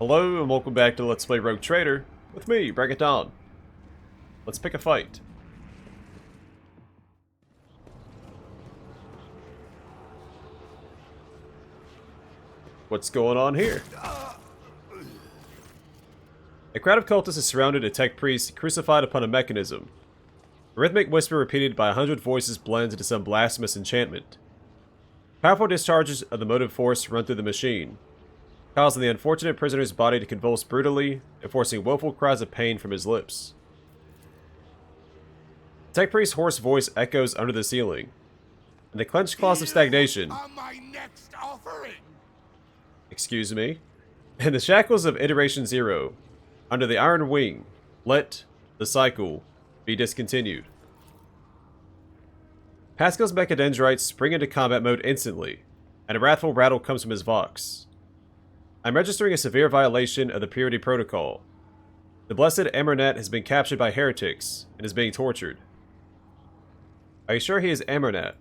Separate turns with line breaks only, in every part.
Hello and welcome back to Let's Play Rogue Trader with me, Break It Down. Let's pick a fight. What's going on here? A crowd of cultists has surrounded a tech priest crucified upon a mechanism. A rhythmic whisper repeated by 100 voices blends into some blasphemous enchantment. Powerful discharges of the motive force run through the machine, causing the unfortunate prisoner's body to convulse brutally and forcing woeful cries of pain from his lips. The tech priest's hoarse voice echoes under the ceiling, and the clenched claws of stagnation.
My next offering.
Excuse me. In the shackles of Iteration Zero, under the Iron Wing, let the cycle be discontinued. Pasqal's mechadendrites spring into combat mode instantly, and a wrathful rattle comes from his vox. I'm registering a severe violation of the Purity Protocol. The blessed Amarnet has been captured by heretics and is being tortured. Are you sure he is Amarnet?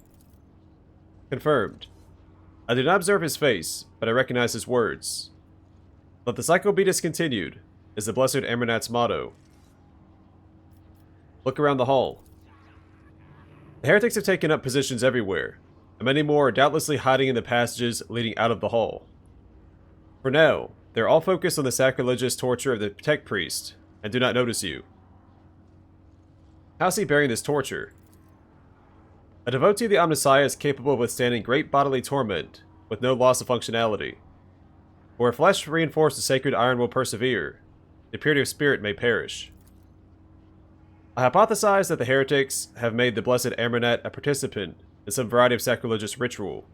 Confirmed. I do not observe his face, but I recognize his words. Let the cycle be discontinued is the blessed Amarnet's motto. Look around the hall. The heretics have taken up positions everywhere, and many more are doubtlessly hiding in the passages leading out of the hall. For now, they're all focused on the sacrilegious torture of the tech priest, and do not notice you. How's he bearing this torture? A devotee of the Omnissiah is capable of withstanding great bodily torment, with no loss of functionality. For where flesh reinforced the sacred iron will persevere, the purity of spirit may perish. I hypothesize that the heretics have made the blessed Amarnet a participant in some variety of sacrilegious ritual.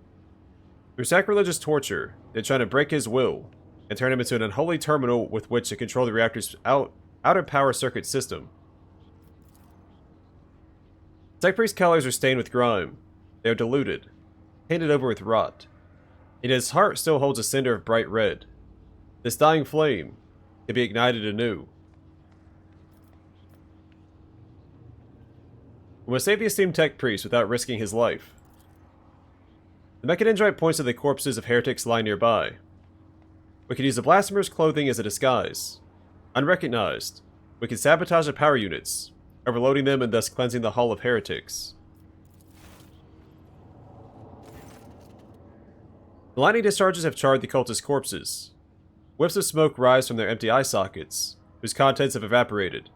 Through sacrilegious torture, they're trying to break his will and turn him into an unholy terminal with which to control the reactor's outer power circuit system. Tech priest's colors are stained with grime. They are diluted, painted over with rot. Yet his heart still holds a cinder of bright red. This dying flame can be ignited anew. We must save the esteemed tech priest without risking his life. The mechadendrite points to the corpses of heretics lying nearby. We could use the blasphemer's clothing as a disguise. Unrecognized, we could sabotage the power units, overloading them and thus cleansing the Hall of Heretics. The lightning discharges have charred the cultist corpses. Whiffs of smoke rise from their empty eye sockets, whose contents have evaporated.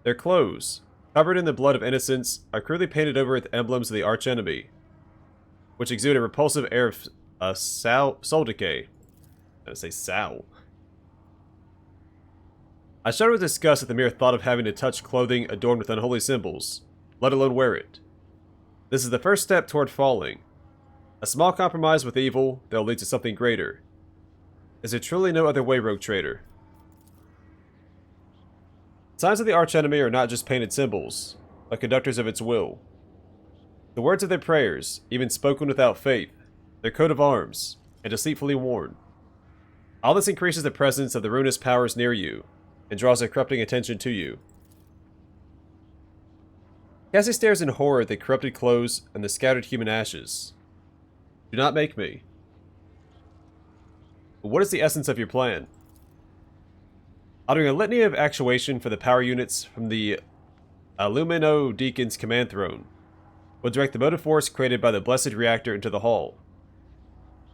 Their clothes, covered in the blood of innocents, are crudely painted over with emblems of the archenemy, which exude a repulsive air of soul decay. I say sow. I shudder with disgust at the mere thought of having to touch clothing adorned with unholy symbols, let alone wear it. This is the first step toward falling. A small compromise with evil that will lead to something greater. Is there truly no other way, Rogue Trader? Signs of the archenemy are not just painted symbols, but conductors of its will. The words of their prayers, even spoken without faith, their coat of arms, and deceitfully worn. All this increases the presence of the ruinous powers near you, and draws their corrupting attention to you. Cassie stares in horror at the corrupted clothes and the scattered human ashes. Do not make me. But what is the essence of your plan? Uttering a litany of actuation for the power units from the Illumino Deacon's command throne, will direct the motive force created by the blessed reactor into the hall.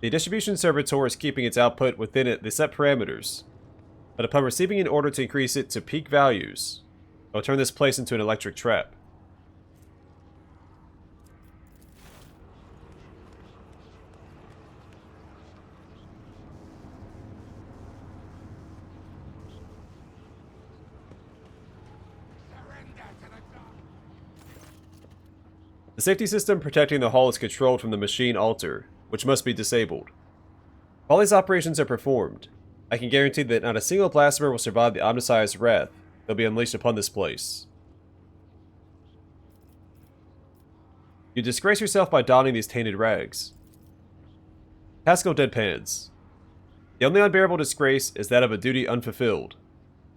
The distribution servitor is keeping its output within the set parameters, but upon receiving an order to increase it to peak values, it will turn this place into an electric trap. The safety system protecting the hall is controlled from the machine altar, which must be disabled. While these operations are performed, I can guarantee that not a single blasphemer will survive the Omnissiah's wrath that will be unleashed upon this place. You disgrace yourself by donning these tainted rags. Pasqal deadpans. The only unbearable disgrace is that of a duty unfulfilled.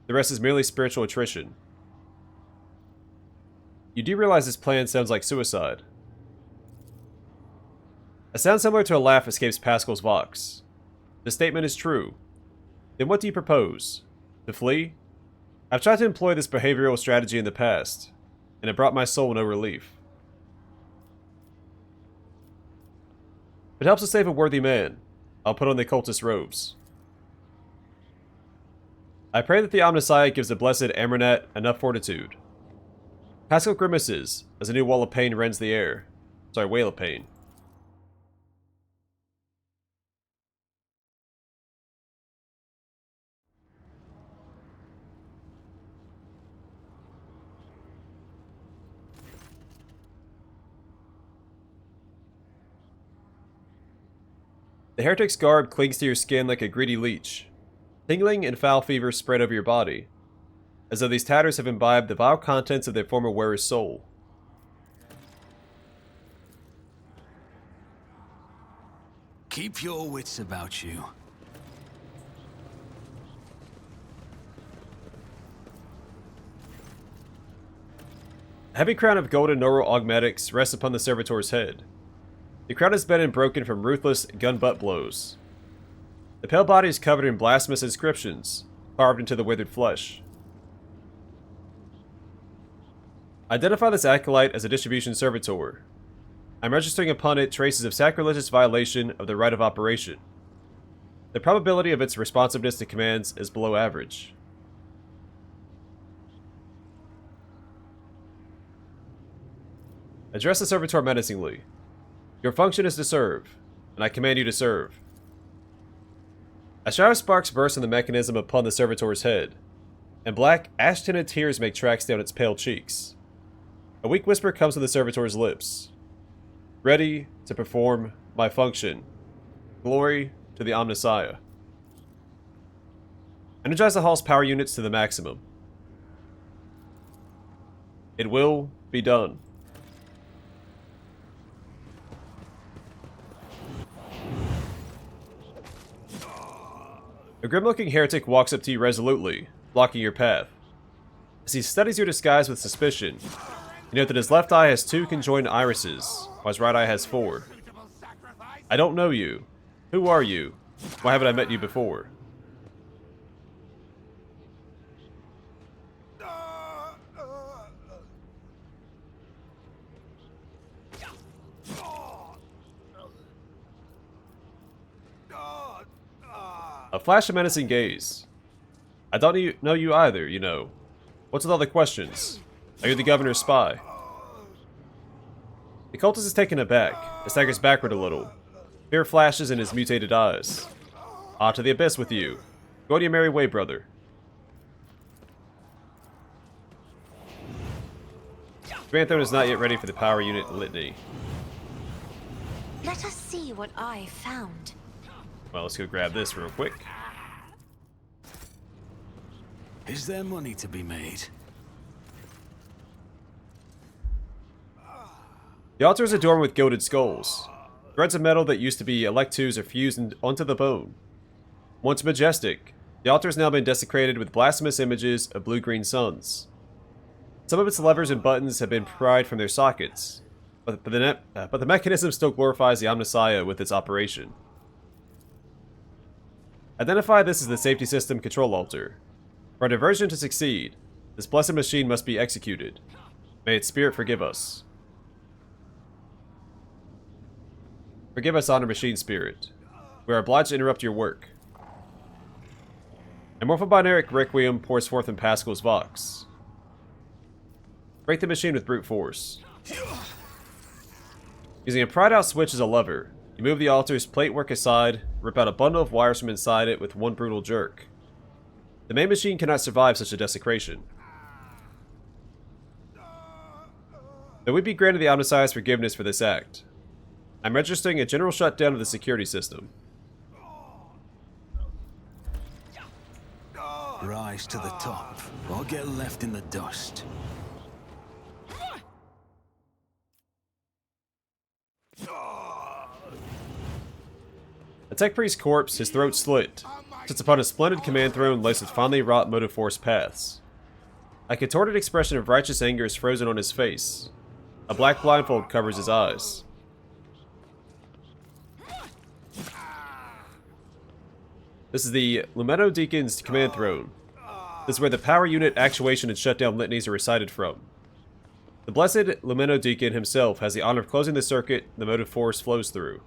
The rest is merely spiritual attrition. You do realize this plan sounds like suicide. A sound similar to a laugh escapes Pasqal's vox. The statement is true. Then what do you propose? To flee? I've tried to employ this behavioral strategy in the past, and it brought my soul no relief. If it helps to save a worthy man, I'll put on the cultist robes. I pray that the Omnissiah gives the blessed Amarnat enough fortitude. Pasqal grimaces as a new wall of pain rends the air. Sorry, wail of pain. The heretic's garb clings to your skin like a greedy leech. Tingling and foul fever spread over your body, as though these tatters have imbibed the vile contents of their former wearer's soul.
Keep your wits about you.
A heavy crown of golden neural augmatics rests upon the servitor's head. The crown is bent and broken from ruthless gun-butt blows. The pale body is covered in blasphemous inscriptions, carved into the withered flesh. Identify this acolyte as a distribution servitor. I'm registering upon it traces of sacrilegious violation of the right of operation. The probability of its responsiveness to commands is below average. Address the servitor menacingly. Your function is to serve, and I command you to serve. A shower of sparks burst from the mechanism upon the servitor's head, and black, ash-tinted tears make tracks down its pale cheeks. A weak whisper comes from the servitor's lips. Ready to perform my function. Glory to the Omnissiah. Energize the hall's power units to the maximum. It will be done. A grim-looking heretic walks up to you resolutely, blocking your path. As he studies your disguise with suspicion, you note that his left eye has 2 conjoined irises, while his right eye has 4. I don't know you. Who are you? Why haven't I met you before? A flash of menacing gaze. I don't know you either, you know. What's with all the questions? Are you the governor's spy? The cultist is taken aback, and staggers backward a little. Fear flashes in his mutated eyes. Ah, to the abyss with you. Go on your merry way, brother. Granthorne is not yet ready for the power unit litany.
Let us see what I found.
Well, let's go grab this real quick.
Is there money to be made?
The altar is adorned with gilded skulls. Threads of metal that used to be electos are fused onto the bone. Once majestic, the altar has now been desecrated with blasphemous images of blue-green suns. Some of its levers and buttons have been pried from their sockets, but the mechanism still glorifies the Omnissiah with its operation. Identify this as the safety system control altar. For our diversion to succeed, this blessed machine must be executed. May its spirit forgive us. Forgive us, Honor Machine Spirit. We are obliged to interrupt your work. A morphobinaric requiem pours forth in Pasqal's vox. Break the machine with brute force. Using a pried out switch as a lever, you move the altar's platework aside, rip out a bundle of wires from inside it with one brutal jerk. The main machine cannot survive such a desecration. May we be granted the Omnissiah's forgiveness for this act. I'm registering a general shutdown of the security system.
Rise to the top, or get left in the dust.
A tech priest's corpse, his throat slit, sits upon a splendid command throne laced with finely wrought motive force paths. A contorted expression of righteous anger is frozen on his face. A black blindfold covers his eyes. This is the Lumeno Deacon's command throne. This is where the power unit actuation and shutdown litanies are recited from. The blessed Lumeno Deacon himself has the honor of closing the circuit the motive force flows through.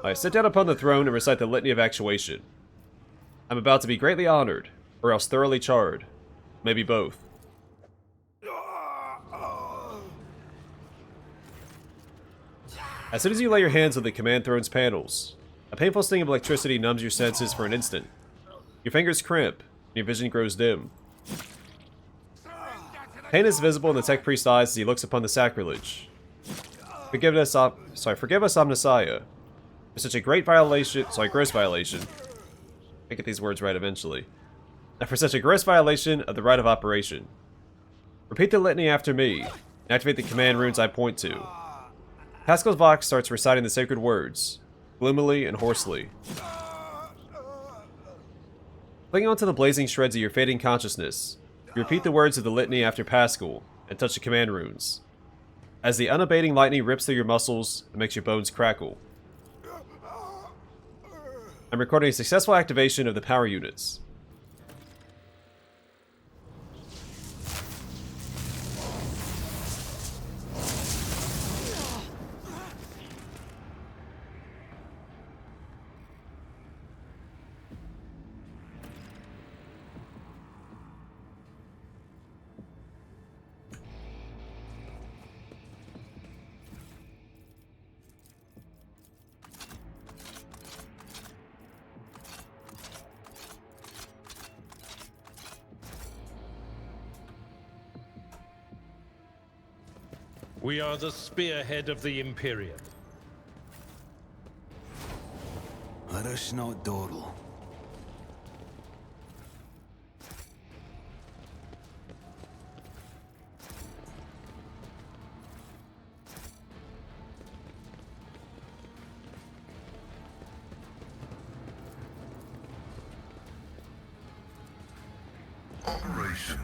I sit down upon the throne and recite the litany of actuation. I'm about to be greatly honored, or else thoroughly charred. Maybe both. As soon as you lay your hands on the command throne's panels, a painful sting of electricity numbs your senses for an instant. Your fingers cramp, and your vision grows dim. Pain is visible in the tech priest's eyes as he looks upon the sacrilege. Forgive us, Omnissiah, for such a gross violation. I get these words right eventually. And for such a gross violation of the rite of operation. Repeat the litany after me, and activate the command runes I point to. Pasqal's Vox starts reciting the sacred words, gloomily and hoarsely. Clinging onto the blazing shreds of your fading consciousness, you repeat the words of the litany after Pasqal, and touch the command runes. As the unabating lightning rips through your muscles and makes your bones crackle. I'm recording a successful activation of the power units.
We are the spearhead of the Imperium.
Let us not dawdle.
Operation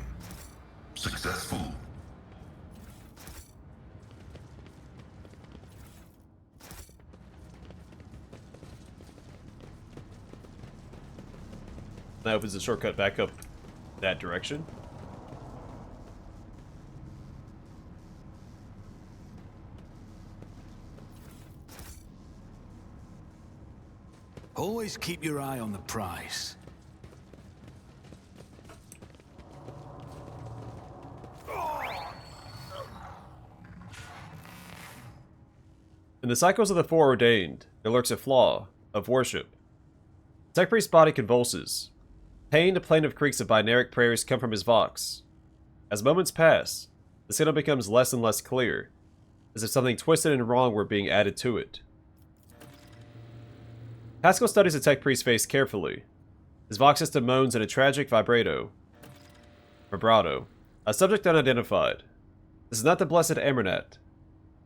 successful.
That opens the shortcut back up that direction.
Always keep your eye on the prize.
In the cycles of the foreordained, there lurks a flaw of worship. The tech priest's body convulses. Pain, a plaintive creaks of binaric prayers come from his vox. As moments pass, the signal becomes less and less clear, as if something twisted and wrong were being added to it. Pasqal studies the tech priest's face carefully. His vox system moans in a tragic vibrato. A subject unidentified. This is not the blessed Amernat.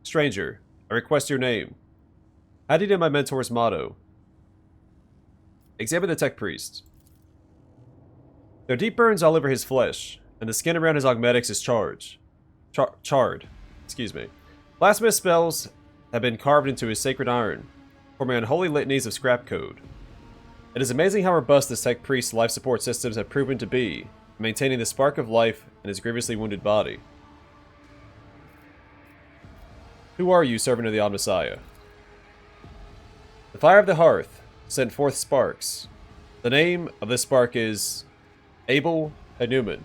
Stranger, I request your name. How do you know my mentor's motto? Examine the tech priest. There are deep burns all over his flesh, and the skin around his augmetics is charred. Excuse me. Blasphemous spells have been carved into his sacred iron, forming unholy litanies of scrap code. It is amazing how robust this tech priest's life support systems have proven to be, maintaining the spark of life in his grievously wounded body. Who are you, servant of the Omnissiah? The fire of the hearth sent forth sparks. The name of this spark is Abel Hanuman.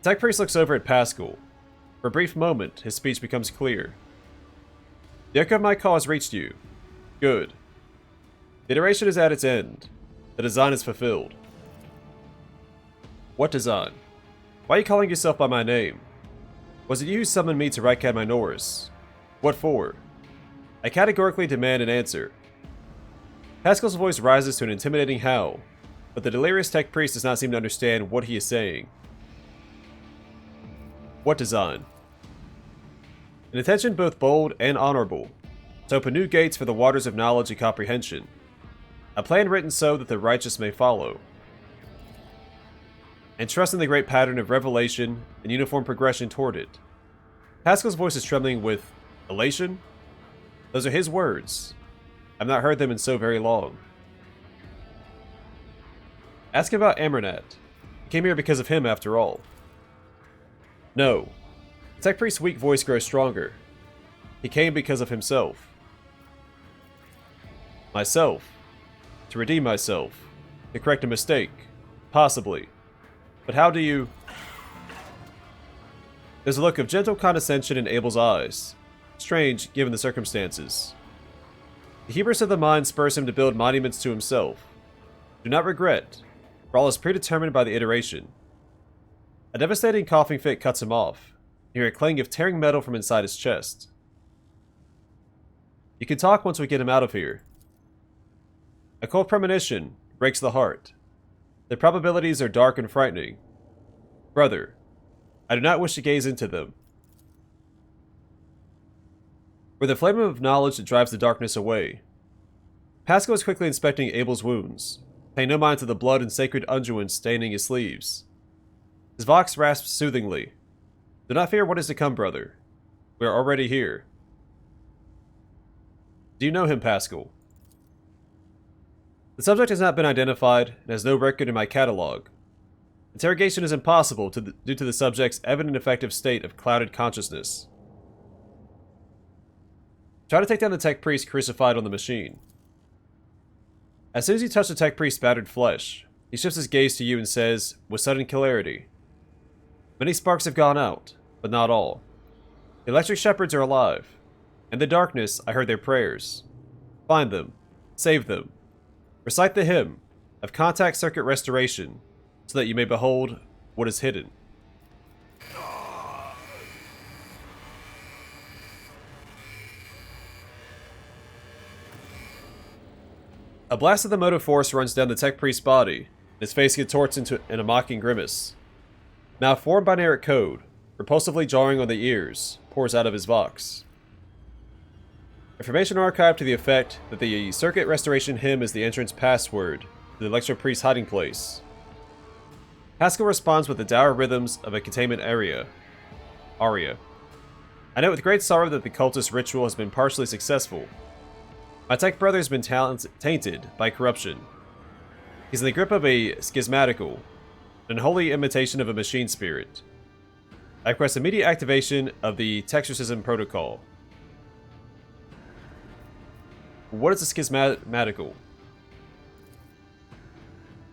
The tech priest looks over at Pasqal. For a brief moment, his speech becomes clear. The echo of my call has reached you. Good. The iteration is at its end. The design is fulfilled. What design? Why are you calling yourself by my name? Was it you who summoned me to Rycad Minoris? What for? I categorically demand an answer. Pascal's voice rises to an intimidating howl, but the delirious tech priest does not seem to understand what he is saying. What design? An intention both bold and honorable, to open new gates for the waters of knowledge and comprehension. A plan written so that the righteous may follow. and trusting the great pattern of revelation and uniform progression toward it. Pasqal's voice is trembling with elation. Those are his words. I've not heard them in so very long. Ask him about Amernat. He came here because of him, after all. No. The Tech Priest's weak voice grows stronger. He came because of himself. Myself. To redeem myself. To correct a mistake. Possibly. But how do you... There's a look of gentle condescension in Abel's eyes. Strange, given the circumstances. The hubris of the mind spurs him to build monuments to himself. Do not regret, for all is predetermined by the iteration. A devastating coughing fit cuts him off. You hear a clang of tearing metal from inside his chest. You can talk once we get him out of here. A cold premonition breaks the heart. The probabilities are dark and frightening. Brother, I do not wish to gaze into them. We're the flame of knowledge that drives the darkness away. Pasqal is quickly inspecting Abel's wounds, paying no mind to the blood and sacred unguents staining his sleeves. His vox rasps soothingly. Do not fear what is to come, brother. We are already here. Do you know him, Pasqal? The subject has not been identified and has no record in my catalog. Interrogation is impossible due to the subject's evident effective state of clouded consciousness. Try to take down the Tech Priest crucified on the machine. As soon as you touch the Tech Priest's battered flesh, he shifts his gaze to you and says, with sudden clarity, many sparks have gone out, but not all. The electric shepherds are alive. In the darkness, I heard their prayers. Find them. Save them. Recite the hymn of contact circuit restoration, so that you may behold what is hidden. A blast of the motive force runs down the Tech Priest's body, and his face contorts in a mocking grimace. Malformed binaric code, repulsively jarring on the ears, pours out of his vox. Information archived to the effect that the circuit restoration hymn is the entrance password to the electro-priests' hiding place. Pasqal responds with the dour rhythms of a containment aria. I note with great sorrow that the cultist ritual has been partially successful. My tech brother has been tainted by corruption. He's in the grip of a schismatical, an unholy imitation of a machine spirit. I request immediate activation of the Texorcism protocol. What is a schismatical?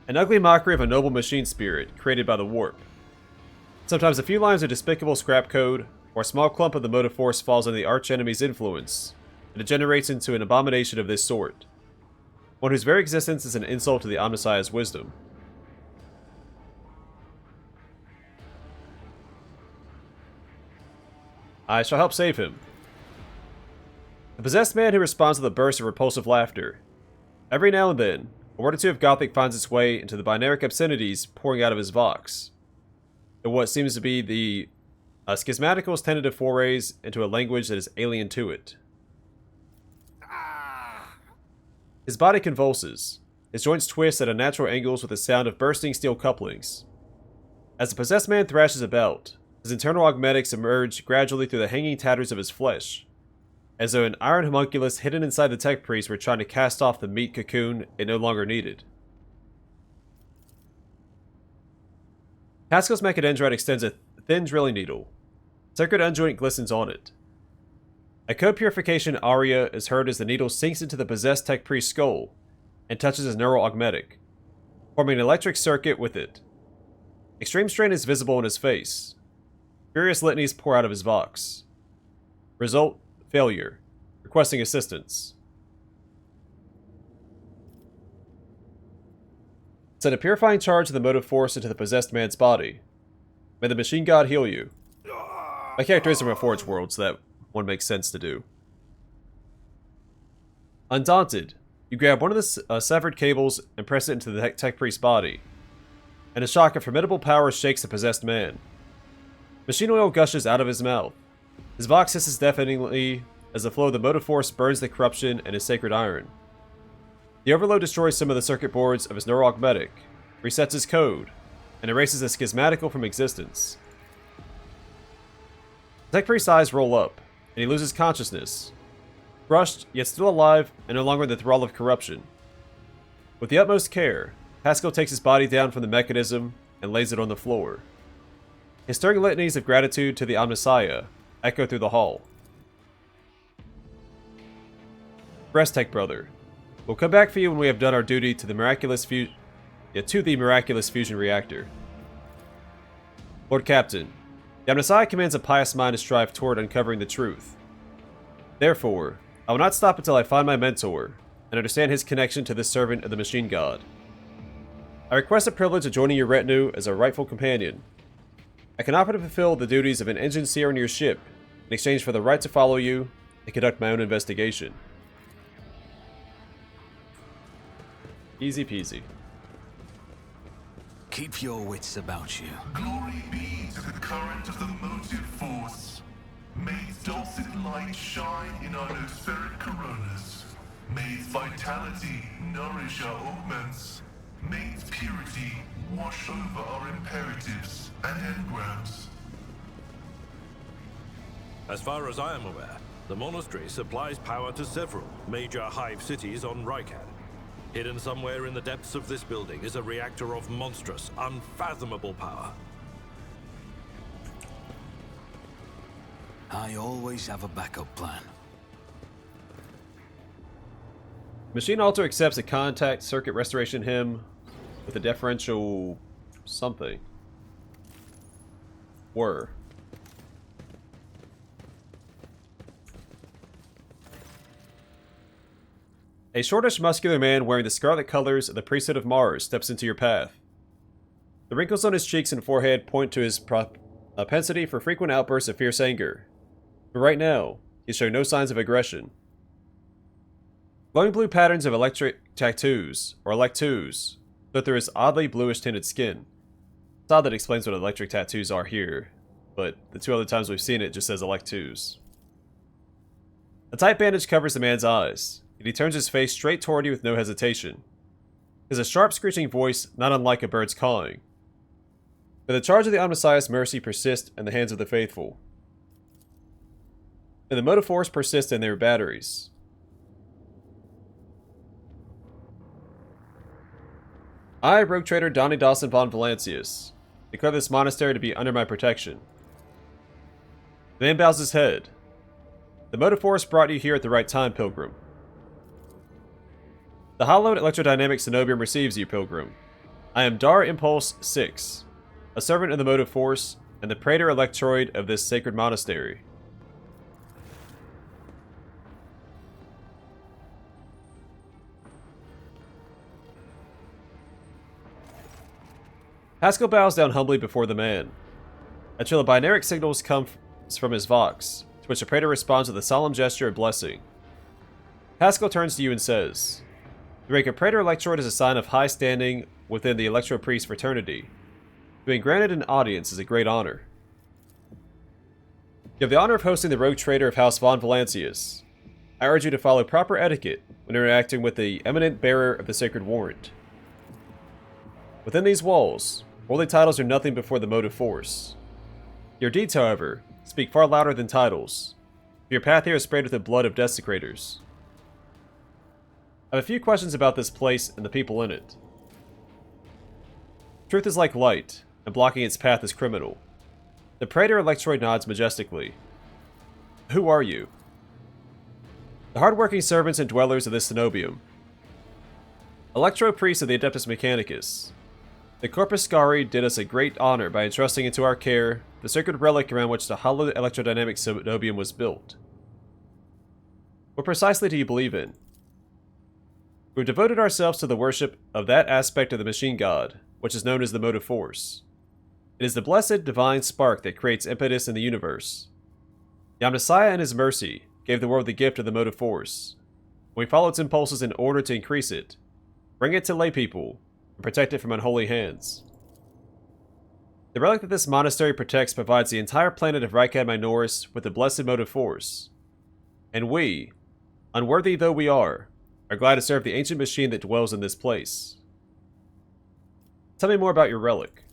An ugly mockery of a noble machine spirit created by the warp. Sometimes a few lines of despicable scrap code, or a small clump of the motive force falls under the archenemy's influence, and degenerates into an abomination of this sort. One whose very existence is an insult to the Omnissiah's wisdom. I shall help save him. The possessed man who responds to the burst of repulsive laughter. Every now and then, a word or two of Gothic finds its way into the binaric obscenities pouring out of his vox. And what seems to be the schismatical's tentative forays into a language that is alien to it. His body convulses. His joints twist at unnatural angles with the sound of bursting steel couplings. As the possessed man thrashes about, his internal augmetics emerge gradually through the hanging tatters of his flesh, as though an iron homunculus hidden inside the Tech Priest were trying to cast off the meat cocoon it no longer needed. Pasqal's mechadendrite extends a thin drilling needle. Sacred unjoint glistens on it. A code purification aria is heard as the needle sinks into the possessed Tech Priest's skull and touches his neural augmetic, forming an electric circuit with it. Extreme strain is visible in his face. Furious litanies pour out of his vox. Result: failure. Requesting assistance. Send a purifying charge of the motive force into the possessed man's body. May the machine god heal you. My character is from a Forge world, so that one makes sense to do. Undaunted, you grab one of the severed cables and press it into the Tech Priest's body, and a shock of formidable power shakes the possessed man. Machine oil gushes out of his mouth. His vox hisses deafeningly as the flow of the motive force burns the corruption in his sacred iron. The overload destroys some of the circuit boards of his neural augmetic, resets his code, and erases the schismatical from existence. The Tech Priest's eyes roll up, and he loses consciousness, crushed, yet still alive, and no longer in the thrall of corruption. With the utmost care, Pasqal takes his body down from the mechanism and lays it on the floor. His stirring litanies of gratitude to the Omnissiah echo through the hall. Breasttech brother, we'll come back for you when we have done our duty to the miraculous fusion reactor. Lord Captain, the Omnissiah commands a pious mind to strive toward uncovering the truth. Therefore, I will not stop until I find my mentor and understand his connection to this servant of the Machine God. I request the privilege of joining your retinue as a rightful companion. I can offer to fulfill the duties of an engine seer on your ship in exchange for the right to follow you and conduct my own investigation. Easy peasy.
Keep your wits about you.
Glory be to the current of the motive force. May its dulcet light shine in our nospheric coronas. May its vitality nourish our augments. May its purity wash over our imperatives and engrams.
As far as I am aware, the monastery supplies power to several major hive cities on Rycad. Hidden somewhere in the depths of this building is a reactor of monstrous, unfathomable power.
I always have a backup plan.
Machine Alter accepts a contact circuit restoration hymn with a deferential something. Were. A shortish, muscular man wearing the scarlet colors of the priesthood of Mars steps into your path. The wrinkles on his cheeks and forehead point to his propensity for frequent outbursts of fierce anger. But right now, he's showing no signs of aggression. Glowing blue patterns of electric tattoos, or electoos, flow through his oddly bluish-tinted skin. It's odd that explains what electric tattoos are here, but the two other times we've seen it just says electoos. A tight bandage covers the man's eyes, and he turns his face straight toward you with no hesitation. He has a sharp, screeching voice not unlike a bird's cawing. But the charge of the Omnissiah's mercy persists in the hands of the faithful. And the motive force persists in their batteries. I, rogue trader Donnie Dawson von Valancius, declare this monastery to be under my protection. The man bows his head. The motive force brought you here at the right time, Pilgrim. The hallowed electrodynamic cenobium receives you, Pilgrim. I am Dar Impulse 6, a servant of the motive force, and the praetor electroid of this sacred monastery. Pasqal bows down humbly before the man. A trail of binaric signals comes from his vox, to which the praetor responds with a solemn gesture of blessing. Pasqal turns to you and says, "The rank of praetor electroid is a sign of high standing within the electro-priest fraternity. Being granted an audience is a great honor. You have the honor of hosting the rogue trader of House von Valancius. I urge you to follow proper etiquette when interacting with the eminent bearer of the sacred warrant. Within these walls, worldly titles are nothing before the motive force. Your deeds, however, speak far louder than titles. Your path here is sprayed with the blood of desecrators. I have a few questions about this place and the people in it. Truth is like light, and blocking its path is criminal." The praetor electroid nods majestically. "Who are you?" "The hard-working servants and dwellers of this cenobium. Electro-priests of the Adeptus Mechanicus. The Corpus Scari did us a great honor by entrusting into our care the sacred relic around which the hallowed electrodynamic cenobium was built. What precisely do you believe in?" "We've devoted ourselves to the worship of that aspect of the machine god, which is known as the motive force. It is the blessed divine spark that creates impetus in the universe. The Omnissiah in his mercy gave the world the gift of the motive force. We follow its impulses in order to increase it, bring it to lay people, and protect it from unholy hands. The relic that this monastery protects provides the entire planet of Rycad Minoris with the blessed motive force. And we, unworthy though we are glad to serve the ancient machine that dwells in this place. Tell me more about your relic."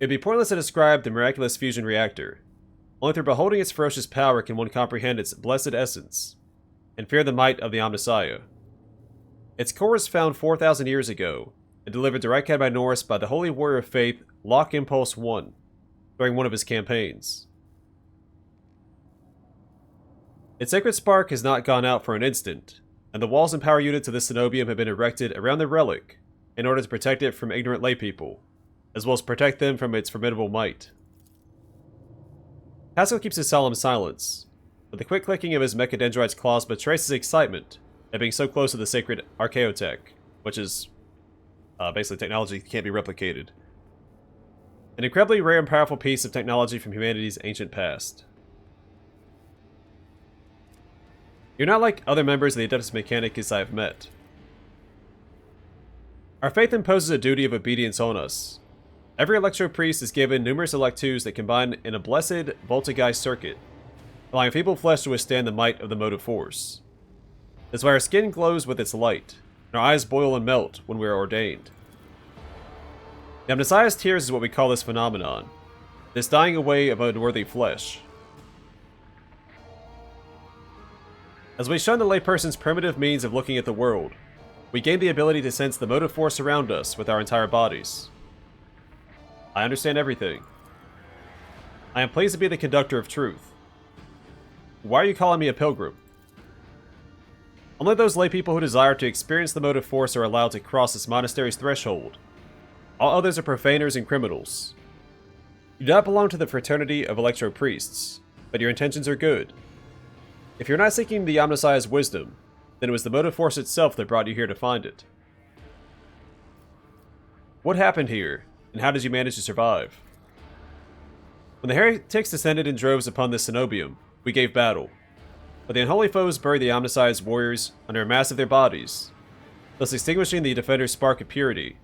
It'd be pointless to describe the miraculous fusion reactor. Only through beholding its ferocious power can one comprehend its blessed essence, and fear the might of the Omnissiah. Its core was found 4,000 years ago, and delivered to Rycad by Norris by the holy warrior of faith, Lock Impulse I, during one of his campaigns. Its sacred spark has not gone out for an instant, and the walls and power units of this cenobium have been erected around the relic in order to protect it from ignorant laypeople, as well as protect them from its formidable might. Pasqal keeps his solemn silence, but the quick clicking of his mechadendrite's claws betrays his excitement at being so close to the sacred archaeotech, which is basically technology that can't be replicated. An incredibly rare and powerful piece of technology from humanity's ancient past. You're not like other members of the Adeptus Mechanicus I have met. Our faith imposes a duty of obedience on us. Every electro-priest is given numerous electus that combine in a blessed Voltageist circuit, allowing feeble flesh to withstand the might of the motive force. That's why our skin glows with its light, and our eyes boil and melt when we are ordained. The Omnissiah's tears is what we call this phenomenon, this dying away of unworthy flesh. As we shun the layperson's primitive means of looking at the world, we gain the ability to sense the motive force around us with our entire bodies. I understand everything. I am pleased to be the conductor of truth. Why are you calling me a pilgrim? Only those laypeople who desire to experience the motive force are allowed to cross this monastery's threshold. All others are profaners and criminals. You do not belong to the fraternity of electro-priests, but your intentions are good. If you're not seeking the Omnissiah's wisdom, then it was the motive force itself that brought you here to find it. What happened here, and how did you manage to survive? When the heretics descended in droves upon this cenobium, we gave battle, but the unholy foes buried the Omnissiah's warriors under a mass of their bodies, thus extinguishing the defender's spark of purity.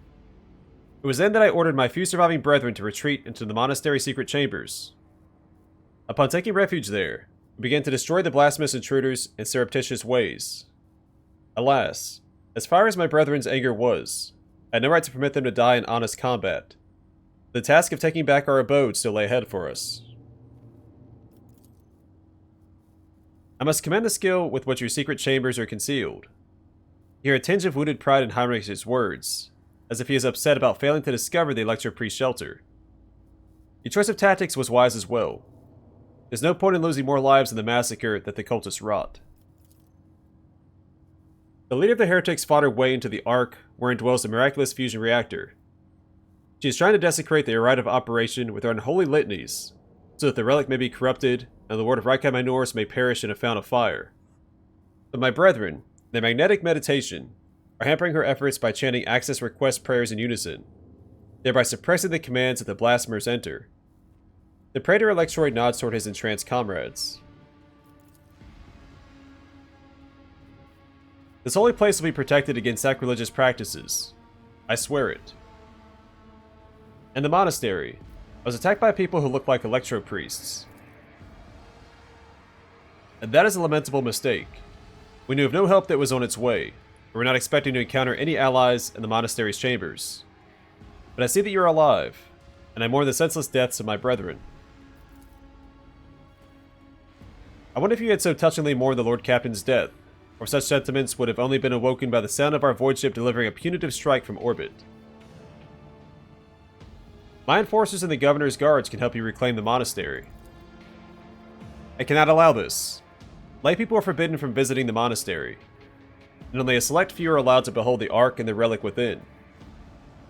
It was then that I ordered my few surviving brethren to retreat into the monastery's secret chambers. Upon taking refuge there, we began to destroy the blasphemous intruders and surreptitious ways. Alas, as far as my brethren's anger was, I had no right to permit them to die in honest combat. The task of taking back our abode still lay ahead for us. I must commend the skill with which your secret chambers are concealed. You hear a tinge of wounded pride in Heinrich's words, as if he is upset about failing to discover the electro-priest shelter. Your choice of tactics was wise as well. There's no point in losing more lives in the massacre that the cultists wrought. The leader of the heretics fought her way into the Ark, wherein dwells the miraculous fusion reactor. She is trying to desecrate the rite of operation with her unholy litanies, so that the relic may be corrupted, and the Lord of Rycad Minoris may perish in a fount of fire. But my brethren, in their magnetic meditation, are hampering her efforts by chanting access request prayers in unison, thereby suppressing the commands that the blasphemers enter. The Praetor Electroid nods toward his entranced comrades. This holy place will be protected against sacrilegious practices. I swear it. In the monastery, I was attacked by people who look like electro-priests. And that is a lamentable mistake. We knew of no help that was on its way, and were not expecting to encounter any allies in the monastery's chambers. But I see that you are alive, and I mourn the senseless deaths of my brethren. I wonder if you had so touchingly mourned the Lord Captain's death, or such sentiments would have only been awoken by the sound of our void ship delivering a punitive strike from orbit. My enforcers and the Governor's guards can help you reclaim the monastery. I cannot allow this. Laypeople are forbidden from visiting the monastery, and only a select few are allowed to behold the Ark and the relic within.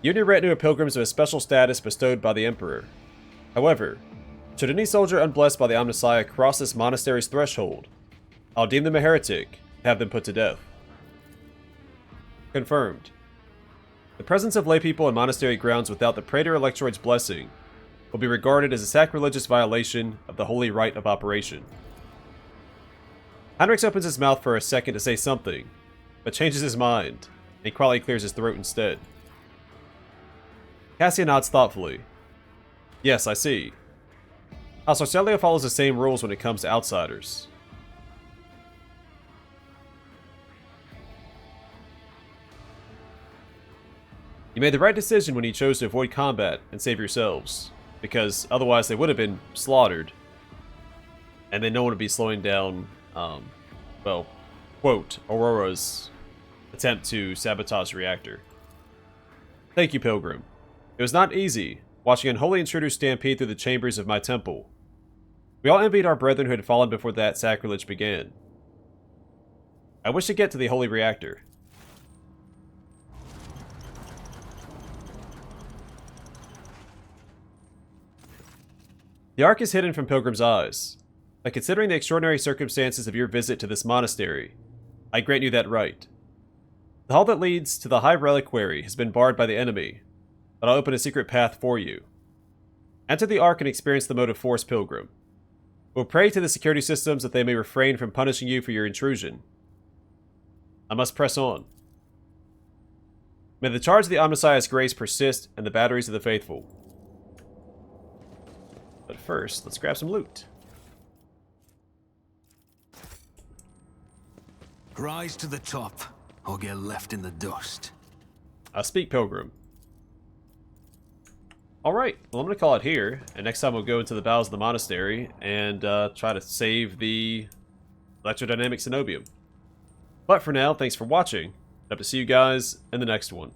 You and your retinue are pilgrims of a special status bestowed by the Emperor. However, should any soldier unblessed by the Omnissiah cross this monastery's threshold, I'll deem them a heretic and have them put to death. Confirmed. The presence of laypeople in monastery grounds without the Praetor Electroid's blessing will be regarded as a sacrilegious violation of the holy rite of operation. Heinrich opens his mouth for a second to say something, but changes his mind, and quietly clears his throat instead. Cassian nods thoughtfully. Yes, I see. House Arcelia follows the same rules when it comes to outsiders. You made the right decision when you chose to avoid combat and save yourselves. because otherwise they would have been slaughtered. And then no one would be slowing down, well, quote, Aurora's attempt to sabotage the reactor. Thank you, Pilgrim. It was not easy, watching unholy intruders stampede through the chambers of my temple. We all envied our brethren who had fallen before that sacrilege began. I wish to get to the holy reactor. The Ark is hidden from Pilgrim's eyes. By considering the extraordinary circumstances of your visit to this monastery, I grant you that right. The hall that leads to the High Reliquary has been barred by the enemy, but I'll open a secret path for you. Enter the Ark and experience the motive force, Pilgrim. We'll pray to the security systems that they may refrain from punishing you for your intrusion. I must press on. May the charge of the Omnissiah's grace persist and the batteries of the faithful. But first, let's grab some loot.
Rise to the top, or get left in the dust.
Speak, Pilgrim. Alright, well I'm going to call it here, and next time we'll go into the bowels of the monastery and try to save the electrodynamic cenobium. But for now, thanks for watching. Hope to see you guys in the next one.